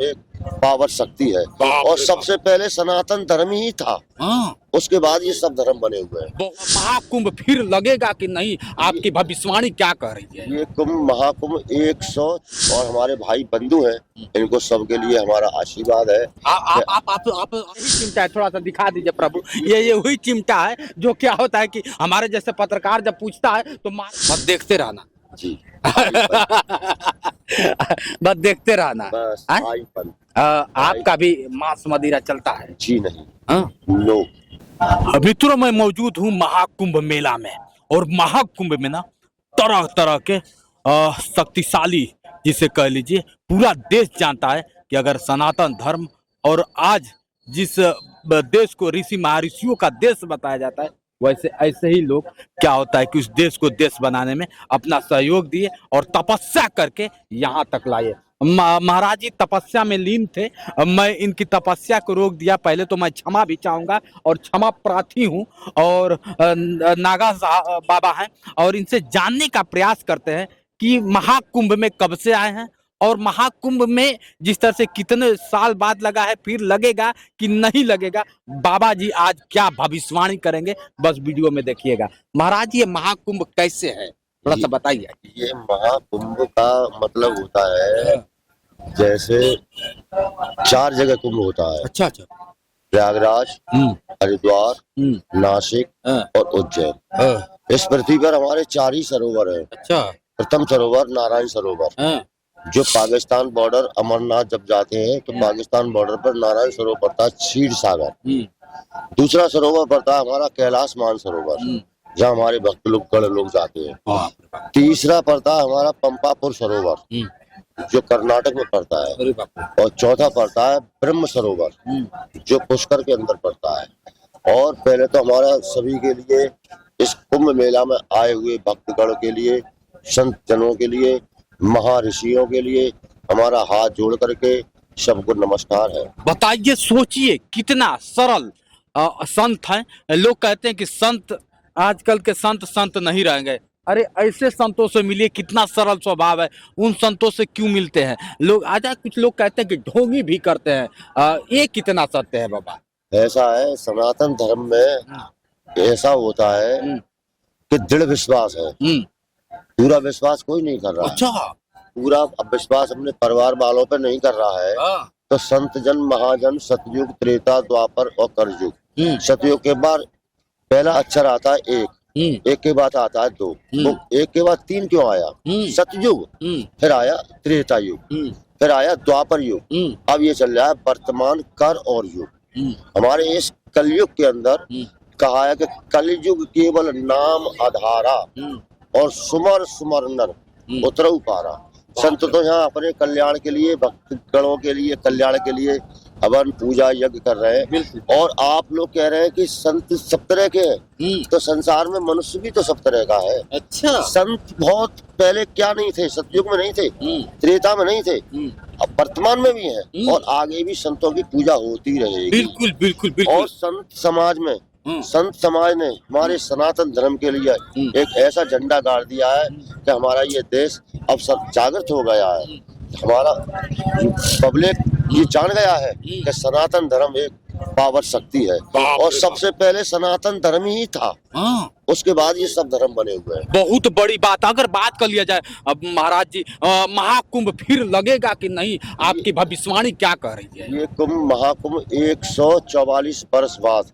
एक पावर शक्ति है और सबसे पहले सनातन धर्म ही था। उसके बाद ये सब धर्म बने हुए हैं। महाकुंभ फिर लगेगा कि नहीं, आपकी भविष्यवाणी क्या कह रही है? ये कुंभ महाकुंभ 100 और हमारे भाई बंधु हैं, इनको सबके लिए हमारा आशीर्वाद है। आप यही चिमटा है, थोड़ा सा दिखा दीजिए प्रभु। ये वही चिमटा है जो क्या होता है कि हमारे जैसे पत्रकार जब पूछता है तो बस देखते रहना जी बस देखते रहना। बस आपका भी मांस मदिरा चलता है? जी नहीं, नो। मित्रों, मैं मौजूद हूँ महाकुंभ मेला में, और महाकुंभ में ना तरह तरह के शक्तिशाली, जिसे कह लीजिए पूरा देश जानता है कि अगर सनातन धर्म, और आज जिस देश को ऋषि महर्षियों का देश बताया जाता है, वैसे ऐसे ही लोग क्या होता है कि उस देश को देश बनाने में अपना सहयोग दिए और तपस्या करके यहाँ तक लाए। महाराज जी तपस्या में लीन थे, मैं इनकी तपस्या को रोक दिया। पहले तो मैं क्षमा भी चाहूंगा और क्षमा प्रार्थी हूँ, और नागा बाबा हैं, और इनसे जानने का प्रयास करते हैं कि महाकुंभ में कब से आए हैं, और महाकुंभ में जिस तरह से कितने साल बाद लगा है, फिर लगेगा कि नहीं लगेगा। बाबा जी आज क्या भविष्यवाणी करेंगे, बस वीडियो में देखिएगा। महाराज ये महाकुंभ कैसे है, थोड़ा सा बताइए। ये महाकुंभ का मतलब होता है जैसे 4 जगह कुंभ होता है। अच्छा। प्रयागराज, हरिद्वार, नासिक और उज्जैन। इस पृथ्वी पर हमारे 4 ही सरोवर है। अच्छा। प्रथम सरोवर नारायण सरोवर, जो पाकिस्तान बॉर्डर अमरनाथ जब जाते हैं तो पाकिस्तान बॉर्डर पर नारायण सरोवर पड़ता है, क्षीर सागर। दूसरा सरोवर पड़ता है हमारा कैलाश मानसरोवर, जहाँ हमारे भक्त लोग गण लोग जाते हैं। तीसरा पड़ता है हमारा पंपापुर सरोवर, जो कर्नाटक में पड़ता है। और चौथा पड़ता है ब्रह्म सरोवर, जो पुष्कर के अंदर पड़ता है। और पहले तो हमारा सभी के लिए, इस कुंभ मेला में आए हुए भक्तगण के लिए, संत जनों के लिए, महर्षियों के लिए हमारा हाथ जोड़ करके सबको नमस्कार है। बताइए, सोचिए कितना सरल संत हैं। लोग कहते हैं कि संत, आजकल के संत नहीं रहेंगे। अरे ऐसे संतों से मिलिए, कितना सरल स्वभाव है। उन संतों से क्यों मिलते हैं लोग? आज कुछ लोग कहते हैं कि ढोंगी भी करते हैं। ये कितना सत्य है बाबा? ऐसा है, सनातन धर्म में ऐसा होता है कि दृढ़ विश्वास है, पूरा विश्वास कोई नहीं कर रहा। अच्छा। पूरा अब विश्वास अपने परिवार वालों पर नहीं कर रहा है। तो संत जन महाजन, सतयुग, त्रेता, द्वापर और कलयुग। सतयुग के बाद पहला अक्षर आता है एक के बाद आता है 2, तो 1 के बाद 3 क्यों आया? सतयुग, फिर आया त्रेता युग, फिर आया द्वापर युग, अब ये चल रहा है वर्तमान कर और युग। हमारे इस कलयुग के अंदर कहा है कि कलयुग केवल नाम आधारा और सुमर सुमर नर उतरऊ पारा। संत तो यहाँ अपने कल्याण के लिए, भक्त गणों के लिए, कल्याण के लिए हवन पूजा यज्ञ कर रहे हैं। और आप लोग कह रहे हैं कि संत सब तरह के हैं, तो संसार में मनुष्य भी तो सब तरह का है। अच्छा। संत बहुत पहले क्या नहीं थे? सतयुग में नहीं थे, त्रेता में नहीं थे, अब वर्तमान में भी हैं, और आगे भी संतों की पूजा होती रहेगी। बिल्कुल बिल्कुल बिल्कुल। और संत समाज ने हमारे सनातन धर्म के लिए एक ऐसा झंडा गाड़ दिया है कि हमारा ये देश अब सब जागृत हो गया है। हमारा पब्लिक ये जान गया है कि सनातन धर्म एक पावर शक्ति है, और सबसे पहले सनातन धर्म ही था। उसके बाद ये सब धर्म बने हुए हैं। बहुत बड़ी बात। अगर बात कर लिया जाए अब महाराज जी, महाकुंभ फिर लगेगा कि नहीं, आपकी भविष्यवाणी क्या कह रही है? ये कुंभ महाकुंभ 144 वर्ष बाद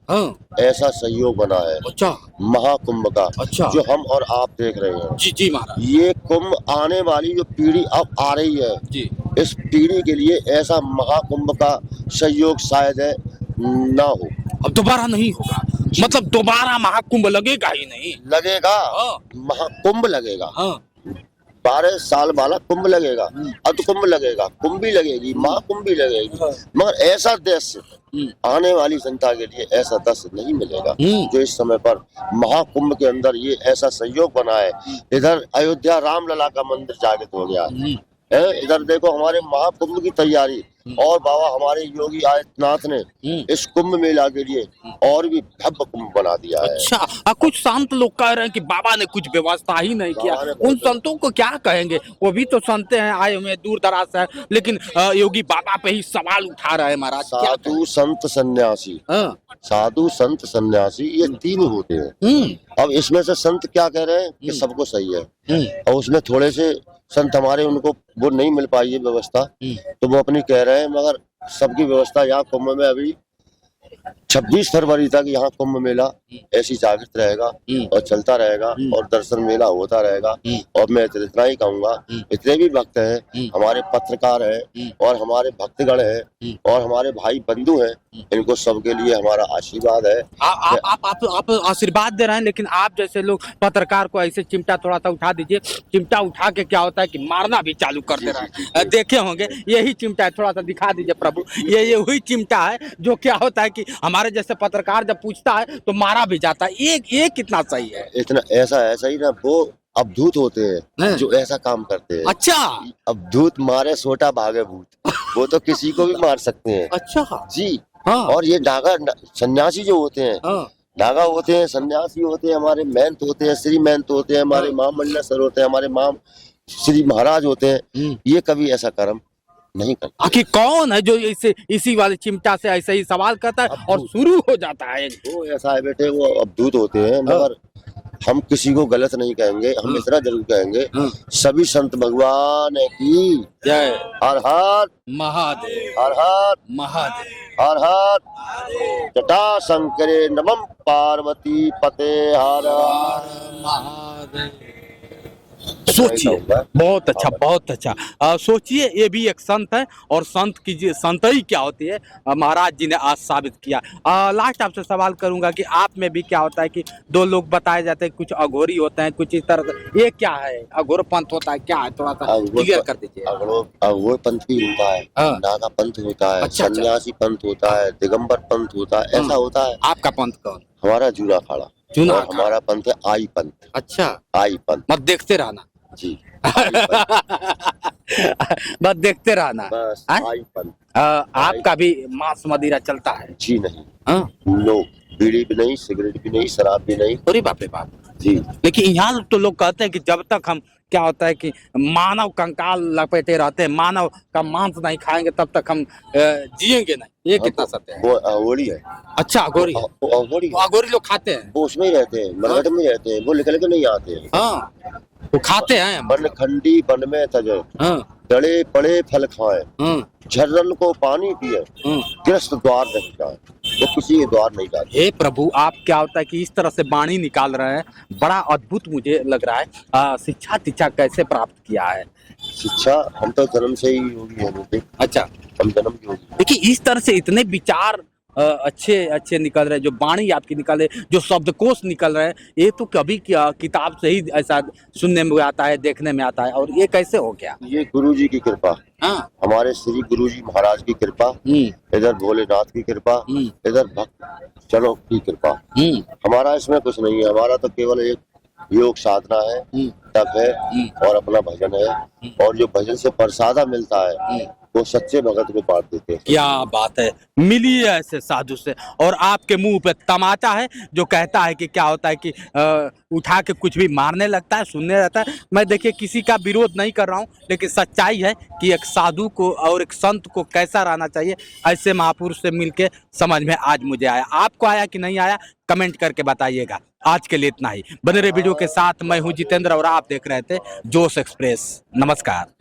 ऐसा सहयोग बना है। अच्छा। महाकुंभ का। अच्छा। जो हम और आप देख रहे हैं। जी महाराज। ये कुंभ आने वाली जो पीढ़ी अब आ रही है जी, इस पीढ़ी के लिए ऐसा महाकुंभ का सहयोग शायद है ना हो। अब दोबारा नहीं होगा, मतलब दोबारा महाकुंभ लगेगा ही नहीं? लगेगा, महाकुंभ लगेगा। 12 साल वाला कुंभ लगेगा, अध कुंभ लगेगा, कुंभी लगेगी, महाकुंभ भी लगेगी। मगर ऐसा देश आने वाली जनता के लिए ऐसा देश नहीं मिलेगा जो इस समय पर महाकुंभ के अंदर ये ऐसा सहयोग बना है। इधर अयोध्या रामलला का मंदिर जागृत हो गया है। इधर देखो हमारे महाकुंभ की तैयारी, और बाबा हमारे योगी आदित्यनाथ ने इस कुंभ मेला के लिए और भी भव्य कुंभ बना दिया है। अच्छा, कुछ संत लोग कह रहे हैं कि बाबा ने कुछ व्यवस्था ही नहीं किया। उन संतों को क्या कहेंगे? वो भी तो संत हैं, आए हुए दूर दराज से, लेकिन योगी बाबा पे ही सवाल उठा रहे हैं महाराज। साधु संत सन्यासी, साधु संत सन्यासी ये तीन होते हैं। अब इसमें से संत क्या कह रहे हैं कि सबको सही है, और उसमें थोड़े से संत हमारे उनको वो नहीं मिल पाई है व्यवस्था, तो वो अपनी कह रहे हैं, मगर सबकी व्यवस्था यहाँ कुंभ में अभी 26 फरवरी तक यहाँ कुंभ मेला ऐसी जागृत रहेगा और चलता रहेगा और दर्शन मेला होता रहेगा। और मैं इतना ही कहूँगा, इतने भी भक्त हैं, हमारे पत्रकार हैं और हमारे भक्तगण हैं और हमारे भाई बंधु हैं, इनको सबके लिए हमारा आशीर्वाद है। आप आशीर्वाद दे रहे हैं, लेकिन आप जैसे लोग पत्रकार को ऐसे चिमटा थोड़ा सा उठा दीजिए। चिमटा उठा के क्या होता है कि मारना भी चालू कर दे रहा है। देखे होंगे, यही चिमटा है, थोड़ा सा दिखा दीजिए प्रभु। ये वही चिमटा है जो क्या होता है कि हमारे जैसे पत्रकार जब पूछता है तो मारा भी जाता है। ये कितना सही है? इतना ऐसा ही ना, वो अवधूत होते हैं जो ऐसा काम करते हैं। अच्छा, अवधूत मारे सोटा भागे भूत, वो तो किसी को भी मार सकते हैं। अच्छा जी हाँ। और ये डागा सन्यासी जो होते हैं, डागा होते हैं, सन्यासी होते हैं, हमारे महंत होते हैं, श्री महंत होते हैं, हमारे माम मंडलेश्वर होते हैं, हमारे माम श्री महाराज होते हैं, ये कभी ऐसा कर्म नहीं करता। आखिर कौन है जो इसी वाले चिमटा से ऐसे ही सवाल करता है और शुरू हो जाता है? वो ऐसा है बेटे, वो अवधूत होते हैं, मगर हम किसी को गलत नहीं कहेंगे। हम इतना जरूर कहेंगे, सभी संत भगवान की जय। हर हर महादेव, हर हर महादेव, हर हर जटा शंकरे नमः पार्वती पते हर महादेव। सोचिए, बहुत अच्छा, बहुत अच्छा। सोचिए, ये भी एक संत है, और संत की संतई क्या होती है महाराज जी ने आज साबित किया। लास्ट आपसे सवाल करूंगा कि आप में भी क्या होता है कि दो लोग बताए जाते हैं, कुछ अघोरी होते हैं, कुछ इस तरह से, ये क्या है? अघोर पंथ होता है क्या है? थोड़ा सा क्लियर कर दीजिए। अघोर पंथ भी होता है, नागा पंथ होता है, सन्यासी पंथ होता है, दिगंबर पंथ होता है, ऐसा होता है। आपका पंथ कौन? हमारा जूना अखाड़ा, और हमारा पंथ है आई पंथ। अच्छा, आई पंथ। मत देखते रहना जी। बस देखते रहना बस। आई पंथ। आपका भी मांस मदिरा चलता है? जी नहीं, नो, बीड़ी भी नहीं, सिगरेट भी नहीं, शराब भी नहीं। अरे बाप रे बाप जी। लेकिन यहाँ तो लोग कहते हैं कि जब तक हम क्या होता है कि मानव कंकाल लपेटे रहते हैं, मानव का मांस नहीं खाएंगे, तब तक हम जिएंगे नहीं। ये कितना सत्य है? वो अघोरी है। अच्छा, अघोरी अघोरी लोग खाते हैं? वो उसमें ही रहते हैं, मरघट में रहते हैं, वो निकल के नहीं आते हैं। हाँ, वो खाते हैं। वन खंडी वन में तजे, डले पड़े फल खाए, झर्रन को पानी पिए, गृहस्थ द्वार नहीं जाए, वो किसी के द्वार नहीं जाते। हे प्रभु, आप क्या होता है कि इस तरह से वाणी निकाल रहे हैं, बड़ा अद्भुत मुझे लग रहा है। शिक्षा दीक्षा कैसे प्राप्त किया है? शिक्षा हम तो जन्म से ही योगी है बेटे। अच्छा, हम जन्म के योगी। देखिए, इस तरह से इतने विचार अच्छे निकल रहे, जो वाणी आपकी निकल रहे, जो शब्दकोश निकल रहे हैं, ये तो कभी किताब से ही ऐसा सुनने में आता है, देखने में आता है। और ये कैसे हो गया? ये गुरुजी की कृपा, हमारे श्री गुरुजी महाराज की कृपा, इधर भोलेनाथ की कृपा, इधर भक्त जनों की कृपा। हमारा इसमें कुछ नहीं है, हमारा तो केवल एक योग साधना है, तप है और अपना भजन है। और जो भजन से प्रसादा मिलता है वो सच्चे भगत को बांट देते हैं। क्या बात है, मिली है ऐसे साधु से। और आपके मुंह पे तमाचा है जो कहता है कि क्या होता है कि उठा के कुछ भी मारने लगता है, सुनने रहता है। मैं देखिए किसी का विरोध नहीं कर रहा हूँ, लेकिन सच्चाई है कि एक साधु को और एक संत को कैसा रहना चाहिए, ऐसे महापुरुष से मिलके समझ में आज मुझे आया। आपको आया कि नहीं आया, कमेंट करके बताइएगा। आज के लिए इतना ही। बने रहे वीडियो के साथ। मैं हूँ जितेंद्र और आप देख रहे थे जोश एक्सप्रेस। नमस्कार।